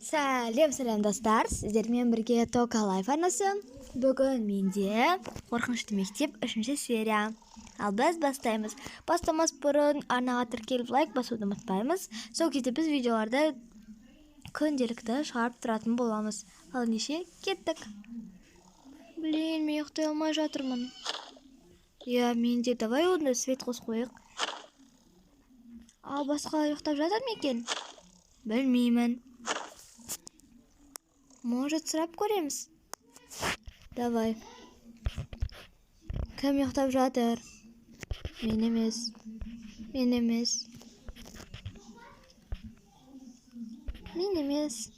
Сәлем достар, сіздермен бірге Тока Лайф арнасы. Бүгін менде қорқынышты мектеп 3-ші серия. Ал біз бастаймыз. Бастамас бұрын арнаға тіркеліп лайк басуды ұмытпаймыз. Сол кезде біз видеоларды күнделікті шығарып тұратын боламыз. Ал неше кеттік. Блин, мен ұйықтай алмай жатырмын. Менде давай онда свет қосып қойық. Ал басқа ұйықтап жатыр ма екен? Білмеймін. Может, сұрап көреміз? Давай. Кім ұйықтап жатыр? Мен емес. Мен емес. Мен емес.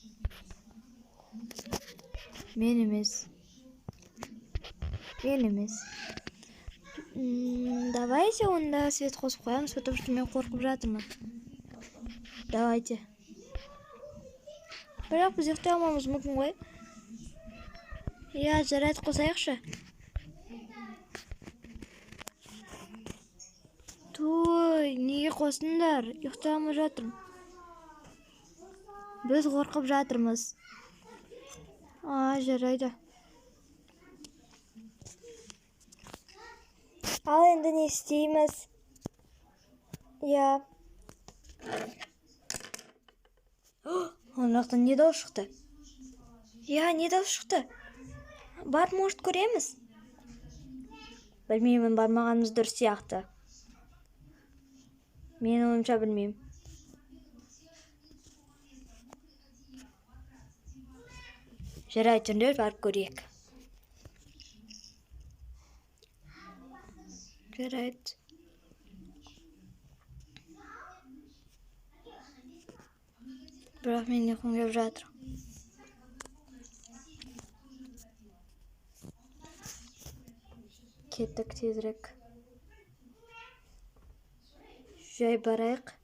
Мен емес. Мен емес. Давайте онда свет қосып қоямыз, потому что мен қорқып жатырмын. Давайте. Бірақ біз ұйықтай алмауымыз мүмкін ғой. Жарайды, қосайықшы. Той, неге қосыңдар? Ұйықтай алмай жатырмын. Біз қорқып жатырмыз. Жарайды. Ал енді не істейміз? Оның жақтан не дауыс шықты? Не дауыс шықты? Бар, может, көреміз? Білмеймін, бармағанымыз дұрыс сияқты. Мен ойымша білмеймін. Жарайды, түндер барып көрейік. Жарайды. Бірақ мен ұйқым келіп жатыр. Кеттік тезірек. Жай барайық.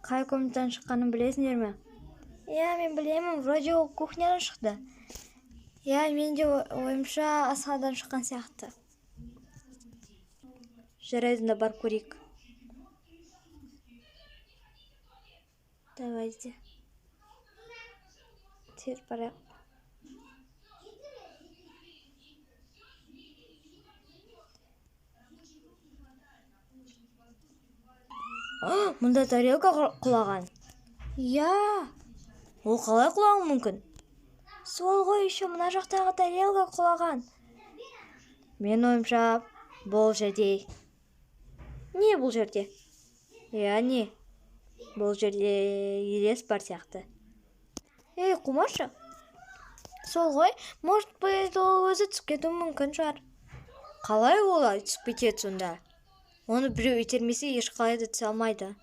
Қай комнатадан шыққанын білесіңдер ме? Мен білемін, вроде ол кухнядан шықты. Мен де ойымша асханадан шыққан сияқты. Жарайды, барып көрейік. Давайте. Тез барайық. Мұнда тарелка құлаған. Ол қалай құлауы мүмкін? Сол ғой, еще мына жақтағы тарелка құлаған. Мен ойымша бұл жерде. Не бұл жерде? Не? Бұл жерде елес бар сияқты. Қумашы. Сол ғой, может быть, ол өзі түсіп кетуі мүмкін шығар. Қалай олай түсіп кетеді сонда? Оны біреу итермесе ешқалай да түсе алмайды.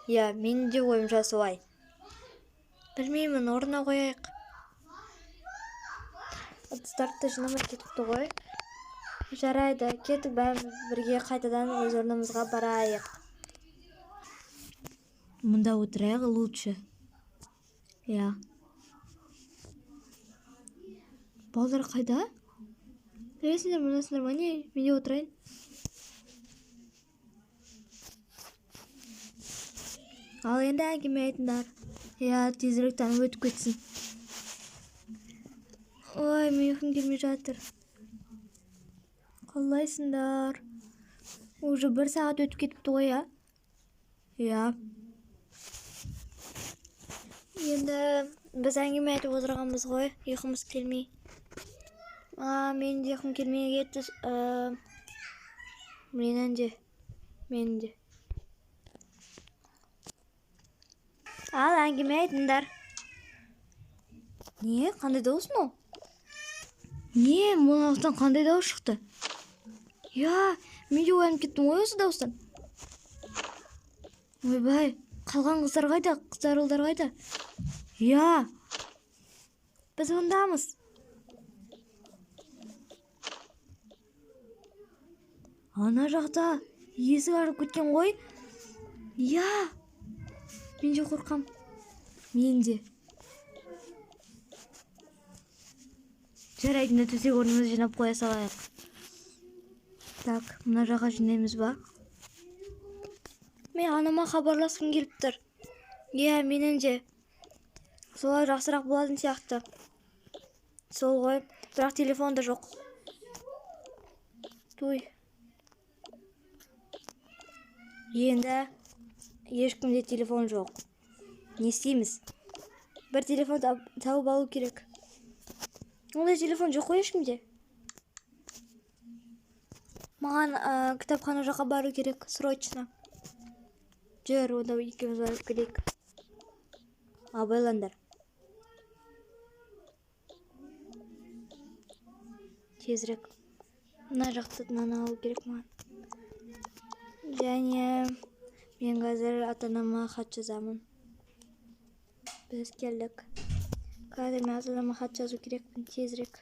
Менің де ойымша солай. Білмеймін, орнына қояйық. Ыдыстарды жинамай кетіпті ғой. Жарайды, кеттік бәріміз бірге қайтадан өз орнымызға барайық. Мұнда отырайық лучше. Балдар қайда? Білесіңдер, мұнасыңдар ма не? Мен де отырайын. Ал енді әңгіме айтыңдар. Тезірек танып өтіп кетсін. Ой, мен ұйқым келмей жатыр. Қалайсыңдар? Уже 1 сағат өтіп кетіпті ғой, Енді біз әңгіме айтып отырғанбыз ғой, ұйқымыз келмей. Мен де ұйқым келмей кетті. Менің де. Ал әңгіме айтыңдар. Не? Қандай дауыс мынау? Мұның ауыздан қандай дауыс шықты? Мен де оянып кеттім ғой осы дауыстан. Ойбай, қалған қыздар қайда? Қыздар ұлдар қайда? Біз ондамыз. Ана жақта есік ашып кеткен ғой. Мен де қорқам. Мен де. Жарайды, төсек орнымызды жинап қоя салайық. Так, мына жаққа жинаймыз ба? Мен анама хабарласқым келіп тұр. Менің де. Солай жақсырақ болатын сияқты. Сол ғой, бірақ телефон да жоқ. Туй. Енді ешкімде телефон жоқ. Не істейміз? Бір телефон тауып алу керек. Ондай телефон жоқ қой ешкімде. Маған кітапхана жаққа бару керек, срочно. Жүр, онда екеуміз барып келейік. Абайландар. Тезірек. Мына жақтан алу керек маған. Және мен қазір ата-анама хат жазамын. Біз келдік. Қазір мен ата-анама хат жазу керекпін тезірек.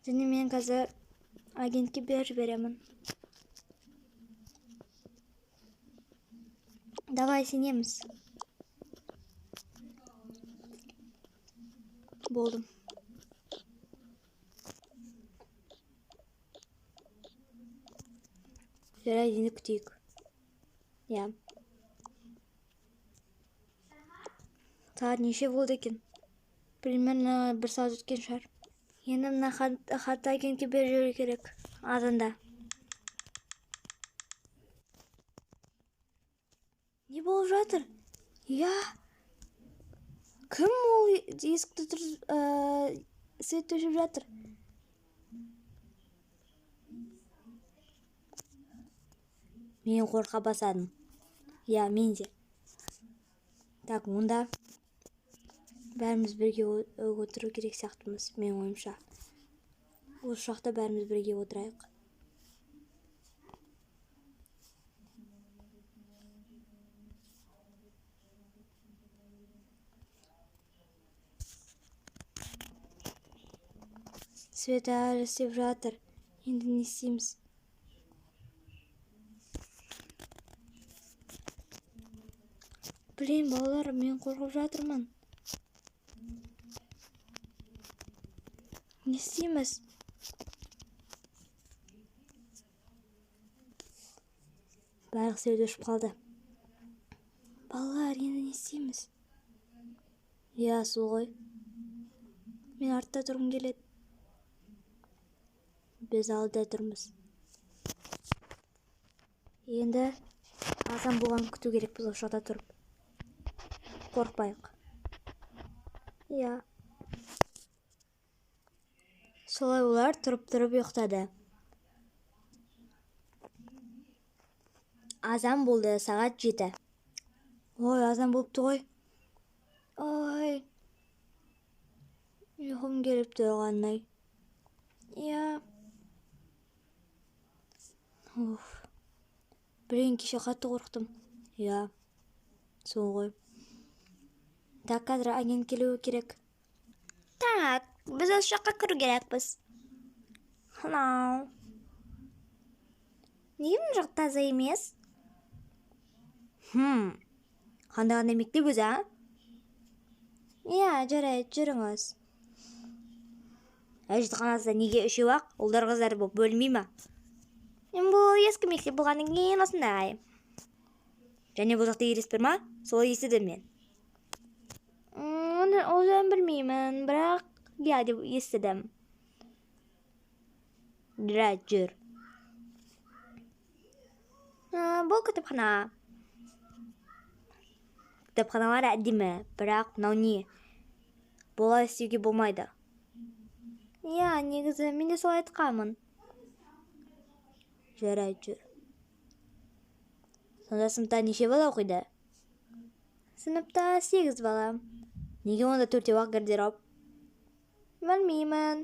Және мен қазір агентке беріп жіберемін. Давай сенеміз. Болдым. Жарайды, енді күтейік. Я. Сағат неше болды екен? Примерно 1 сағат өткен шығар. Енді мына хатты агентке беріп жіберу керек. Азанда. Не болып жатыр? Я. Кім ол есікті свет өшіп жатыр? Мен қорқа басадым. Я, мен де. Так, онда бәріміз бірге отыру керек сияқтымыз, мен ойымша. Осы жақта бәріміз бірге отырайық. Свет әлі істеп жатыр. Енді не істейміз? Блин, балалар, мен қорқып жатырмын. Не істейміз? Барлық свет өшіп қалды. Балалар, енді не істейміз? Я, сол ғой. Мен артта тұрғым келеді. Біз алдыда тұрмыз. Енді азан болған күту керек, біз осы жақта тұрып. Қорқпайық. Я. Солай олар тұрып ұйықтады. Азан болды, сағат 7. Ой, азан болыпты ғой. Ой. Ұйқым келіп тұрғандай. Я. Блин, кеше қатты қорықтым. Я. Сол ғой. Так, қазір агент келуі керек. Так, біз осы жаққа кіру керекпіз. Hello. Неге мына жақ таза емес? Қандай мектеп өзі, а? Я, жарайды, жүріңіз. Әжетханасында неге үшеу-ақ ұлдар қыздар болып бөлінбей ма? Бұл ескі мектеп болғаннан кейін осындай. Және бұл жақта елеспір ма? Сол естідім мен. Одан білмеймін, бірақ я деп естідім. Жүр. Бұл кітапхана. Кітапханалар әдемі, бірақ мынау не? Болай істеуге болмайды. Я, негізі, мен де солай айтқанмын. Жарайды, жүр. Сонда сыныпта неше бала оқиды? Сыныпта 8 бала. Неге онда 4-ақ гардероб? Білмеймін.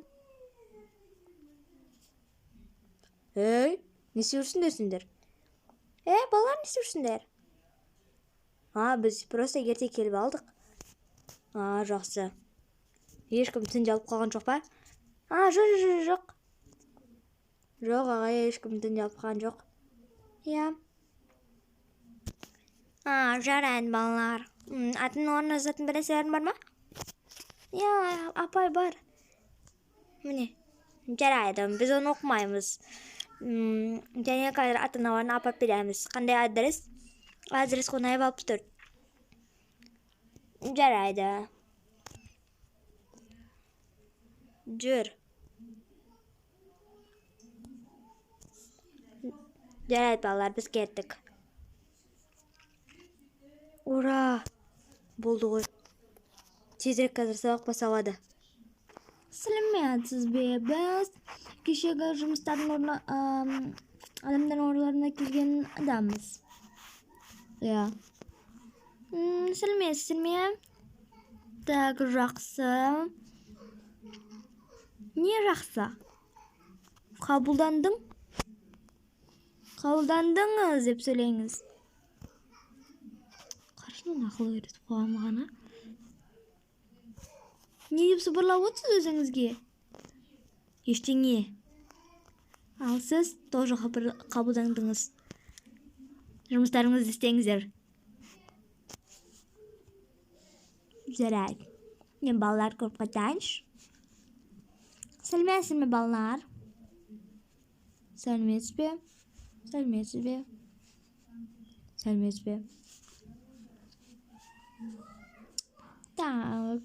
Ей, не істеушіңдерсіңдер? Балалар не істеушіңдер? Біз просто ерте келіп алдық. Жақсы. Ешкім түнде алып қалған жоқ па? Жоқ. Жоқ, ағай, ешкім түнде алып қалған жоқ. Я. Жарайды, балалар. Атын орны затын бірәселерін бар ма? Я, апай бар. Міне, жарайды, біз оны оқымаймыз. Және қазір ата-аналарын апап береміз. Қандай адрес? Адрес қонайып алып тұр. Жарайды. Жүр. Жарайды, балалар, біз кеттік. Ура! Болды ғой. Тезірек қазір сабақ басталады. Сәлеметсіз бе? Біз кешегі жұмыстардың адамдардың орындарына келген адамбыз. Ja. Сәлеметсіздер ме? Так, жақсы. Не жақсы? Қабылдандың? Қабылдандыңыз деп сөйлеңіз. Қаршының ақылы үйретіп қоймағаны. Не деп сыбырлап отырсыз өзіңізге? Ештеңе. Ал сіз тоже қабылдандыңыз. Жұмыстарыңызды істеңіздер. Жарайды. Мен балалар көріп қайтайыншы. Сәлеметсіз ме, балалар? Сәлеметсіз бе? Сәлеметсіз бе? Сәлеметсіз бе? Так.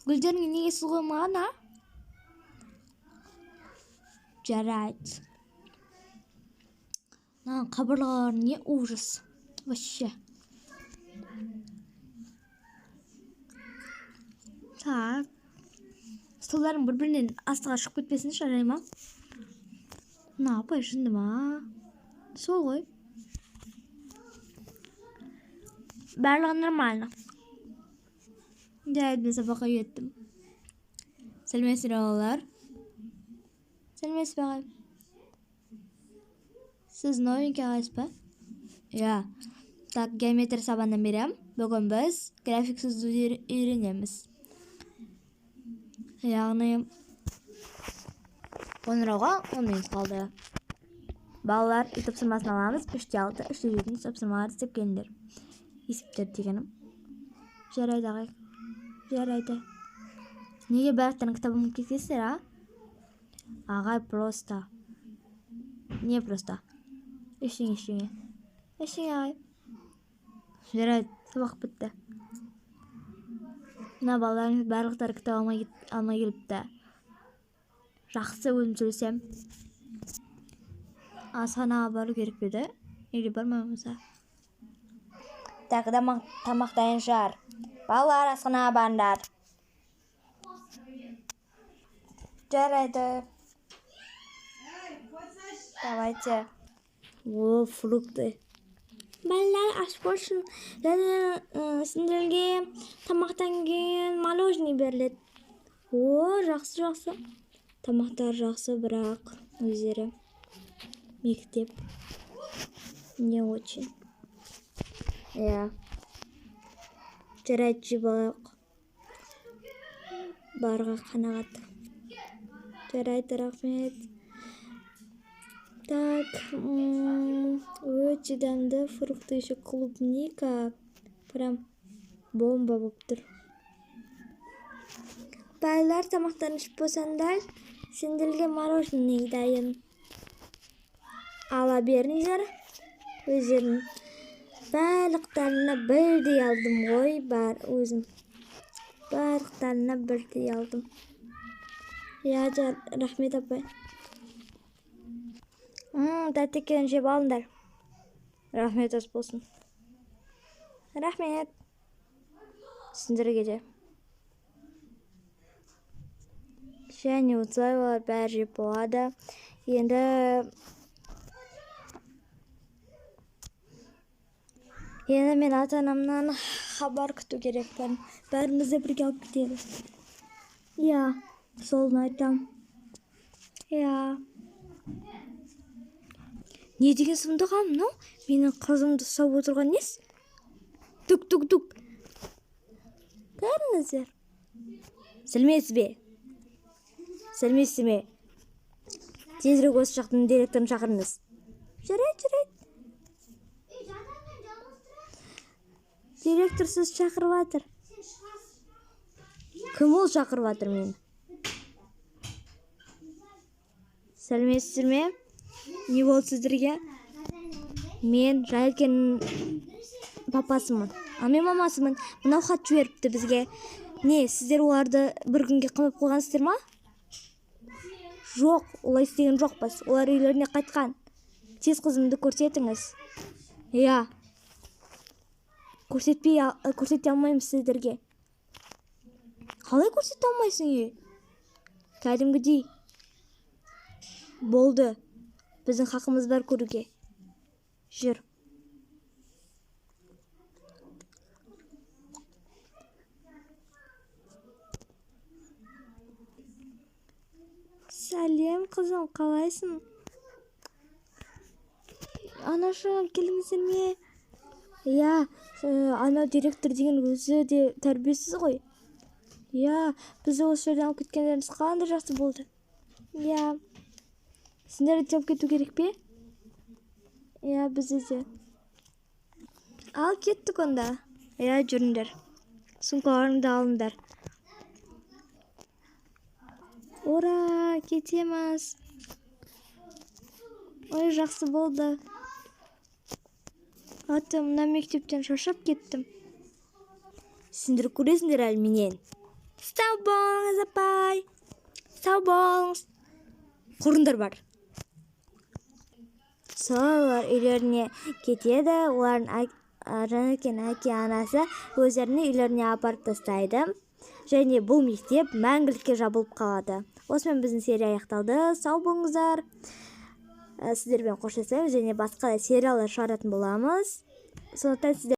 Гүлдеріңе неге су қоймаған, а? Жарайды. Қабырлар не ужас. Вообще. Так. Столдарың бір-бірінен астыға шығып кетпесін, жарай ма? Апай, жынды ма? Сол ғой. Барлығы нормально. Жарайды, мен сабаққа кеттім. Сәлеметсіздер, балалар. Сәлеметсіз бе, ағай? Сіз новенький ағайсыз ба? Ja. Так, геометрия сабағынан берем. Бүгін біз график сызуды үйренеміз. Яғни қоңырауға 10 минут қалды. Балалар, үй тапсырмасын аламыз. 3-6, 3-7 тапсырмалар істеп келіңдер. Есептер дегенім. Жарайды, ағай. Жарайды. Неге бәріқтің кітабын кетесіздер, а? Ағай, просто. Не просто? Ештеңе. Ағай. Жарайды, сабақ бітті. Мына балаларыңыз барлықтары кітап алмай келіпті. Жақсы, өзім сөйлесем. Асханаға бару керек педі? Или бармаймыз? Тағы тамақтайыншылар. Балалар, асханаға барыңдар. Жарайды. Давайте. О, фрукты. Балалар, аш болсын. Және сендерге тамақтан кейін мороженое беріледі. О, жақсы. Тамақтар жақсы, бірақ өздері мектеп не очень. Ja. Жарайды, жібалық. Барға қанағат. Жарайды, рахмет. Так, өте дәмді фрукты, еще клубника. Прям бомба болып тұр. Балалар, тамақтарын ішіп болсаңдар, сендерге мороженое дайын. Ала беріңдер. Өздерін барлықтарына бірдей алдым ғой, өзім. Барлықтарына бірдей алдым. Ja, рахмет, апай. Тәтті екенін жеп алыңдар. Рахмет ас болсын. Рахмет. Сендерге де. Және осылай бәрі жеп болады. Енді мен ата-анамнан хабар күту керекпін. Бәрімізді бірге алып кетеді. Ja, солын айтам. Ja. Не деген сұмдық мынау? Менің қызымды ұстап отырған нес? Тук. Көріңіздер. Сәлеметсіз бе? Сәлеметсіз ме? Тезірек осы жақтың директорын шақырыңыз. Жарайды. Директор сіз шақырып жатыр. Кім ол шақырып жатыр мені? Сәлеметсіздер ме? Не болды сіздерге? Мен Жайкенің папасымын. А мен мамасымын. Мынау хат жіберіпті бізге. Не, сіздер оларды бір күнге қамап қойғансыздар ма? Жоқ, олай істеген жоқпыз. Олар үйлеріне қайтқан. Тез қызымды көрсетіңіз. Иә. Көрсете алмаймыз сіздерге. Қалай көрсете алмайсың үй? Кәдімгідей. Болды. Біздің хақымыз бар көруге. Жүр. Сәлем, қызым, қалайсың? Анаша, келіңіздер ме? Иә, ана директор деген өзі де тәрбиесіз ғой. Иә, бізді осы жерден алып кеткендеріңіз қандай жақсы болды. Иә. Сендерді алып кету керек пе? Иә, бізді де. Ал кеттік онда. Иә, жүріңдер. Сумкаларыңды алыңдар. Ура, кетеміз. Ой, жақсы болды. Аты, мына мектептен шаршап кеттім. Сендер көресіңдер әлі менен. Сау болыңыз, апай. Сау болыңыз. Құрындар бар. Солар үйлеріне кетеді. Олардың Жанекен әке анасы өздеріне үйлеріне апарып тастайды. Және бұл мектеп мәңгілікке жабылып қалады. Осымен біздің серия аяқталды. Сау болыңыздар. Сіздермен қоштасамыз және басқа да сериялар шығаратын боламыз. Сондықтан сіздер